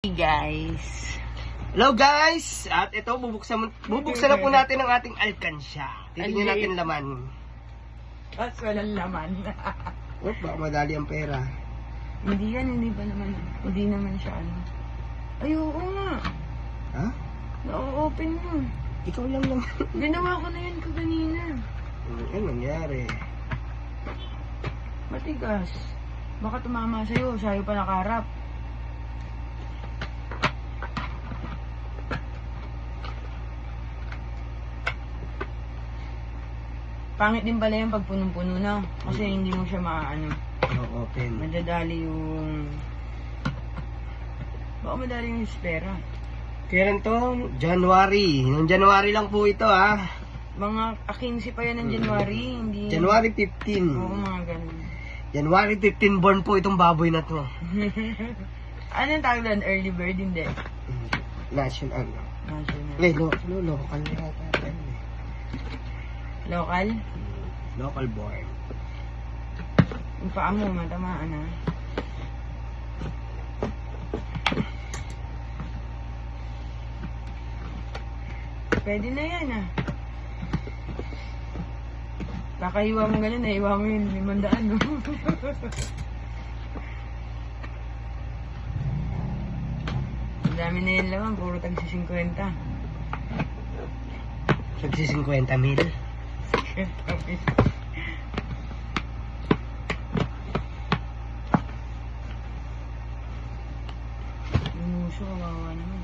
Hey guys. Hello guys! At ito, bubuksan na po natin ang ating alkansya. Titingnan natin laman. Tapos walang laman. Oh, baka madali ang pera. Hindi yan, hindi ba naman? Hindi naman siya ano. Ay, oo nga. Ha? Na-open mo. Ikaw lang naman. Ginawa ko na yan kaganina. Ano nangyari? Matigas. Baka tumama sa'yo. Sa'yo pa nakaharap. Pangit din pala yung pag punong-puno na. Kasi hindi mo siya maaano. Open. Madadali yung... Baka madali yung espera. Kailan to? January. Noong January lang po ito ha. Mga 15 pa yan ng January. Hindi... January 15. Oo, mga ganun. January 15 born po itong baboy na to. Ano yung tawag doon? Early bird? Hindi. National. National. Local na yata. Local? Local born. Yung paa mo, matamaan na. Pwede na yan ah. Kakahiwa mo ganun, nahiwa mo yun 500 no? Ang dami na yan laman, puro tagsi 50. Nagsi 50 mil. Yung muso, kawawa naman.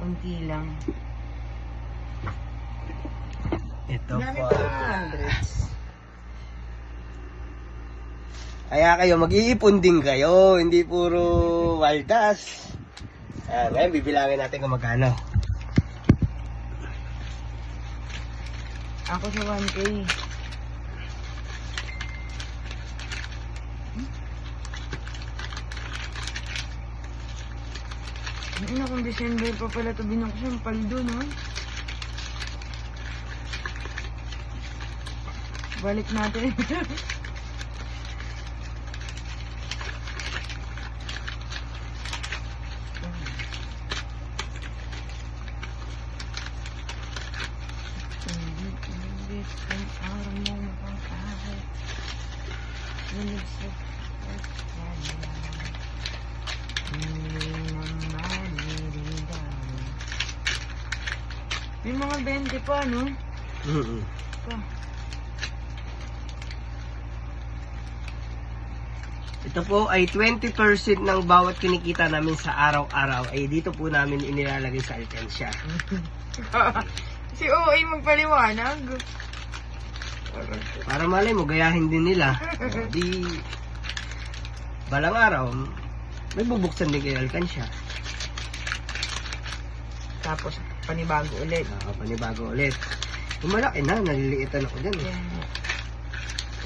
Unti lang. Ito Dami po. pa ng hundreds. Kaya kayo, mag-iipon din kayo. Hindi puro waldas. Ngayon, bibilangin natin kung magkano. Ako sa 1K. Ano kung December pa pala ito binuksan, paldo no? Balik natin. May mga 20 pa, no? Pa. Ito po ay 20% ng bawat kinikita namin sa araw-araw ay dito po namin inilalagay sa alkansya. Si OA magpaliwanag. Para malay mo, gayahin din nila. Di balang araw, may bubuksan din kay alkansya. Tapos, panibago ulit. Panibago ulit. Yung malaki na, naliliitan ako dyan.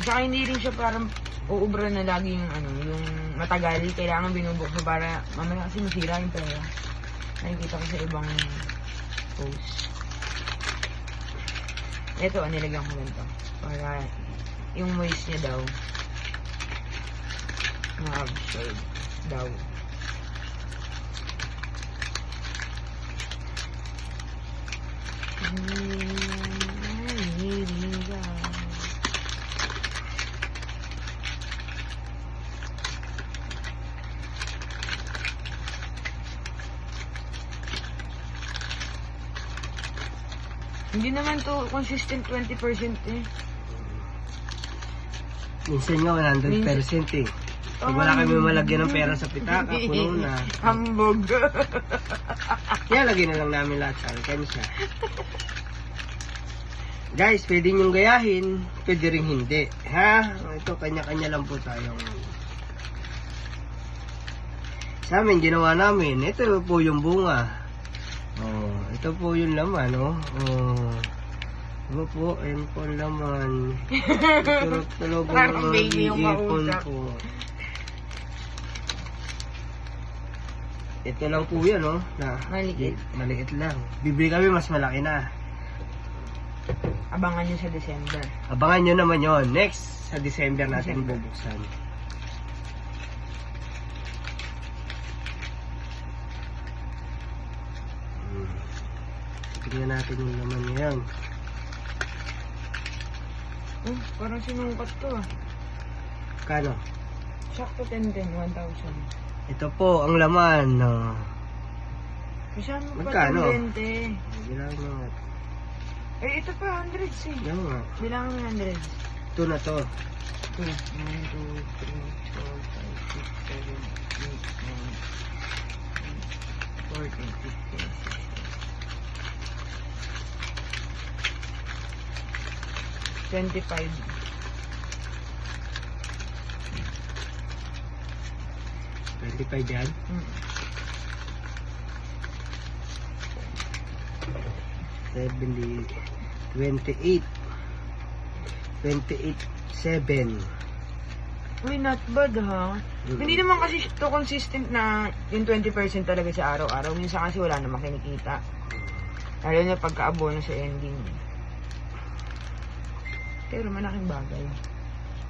Saka hindi rin siya parang uubra na lagi yung ano, yung matagal. Kailangan binubukso para mamaya kasi masira yung pera. Nakikita ko sa ibang post. Ito, nilagyan ko ganito. Para yung moist niya daw ma-absorb daw. Hindi naman to consistent 20% eh. Minsan nga 100% eh. Pag wala kami malagyan ng pera sa pitaka, puno na. Hambog. Kaya lagyan na lang namin lahat sa alkansya. Guys, pwede niyong gayahin, pwede rin hindi. Ha? Ito, kanya-kanya lang po tayong... Sa amin, ginawa namin. Ito po yung bunga. Oh, ito po yung laman, oh. Oh. Ano po, ayun po ang laman. Ito talaga Parang baby yung ipon mausap. po. Ito lang po yan, oh. Na, Maliit. Maliit lang. Bibili kami mas malaki na. Abangan nyo sa December. Abangan nyo naman yon. Next, sa December natin December. bubuksan. Tingnan natin yung laman ngayon. Parang sinungkat to ah. Kano? Sakto 10-10, 1,000. Ito po ang laman. No. Kasama pa Magkano? 20. Bilangan mo nga. Eh, ito pa 100 eh. Yan nga. Bilangan mo 100. Ito na to. 2, 9, 2, 3, 4, 5, 6, 7, 8, 9, 14, 15, 25. 25 yan. 70, 28, 7. Uy, not bad ha. Hindi naman kasi ito consistent na yung 20% talaga sa araw-araw. Minsan kasi wala namang kinikita. Lalo na pagka-abono sa ending. Pero malaking bagay.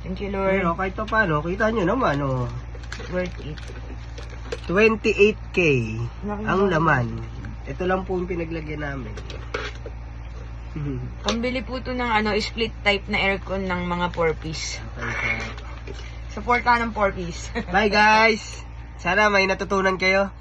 Thank you, Lord. Pero kahit pa paano, kita nyo naman, oh. Worth it. 28K Laking ang bagay. laman. Ito lang po yung pinaglagyan namin. Pambili po ito ng split type na aircon ng mga 4-piece. Supporta ng 4-piece. Bye guys! Sana may natutunan kayo.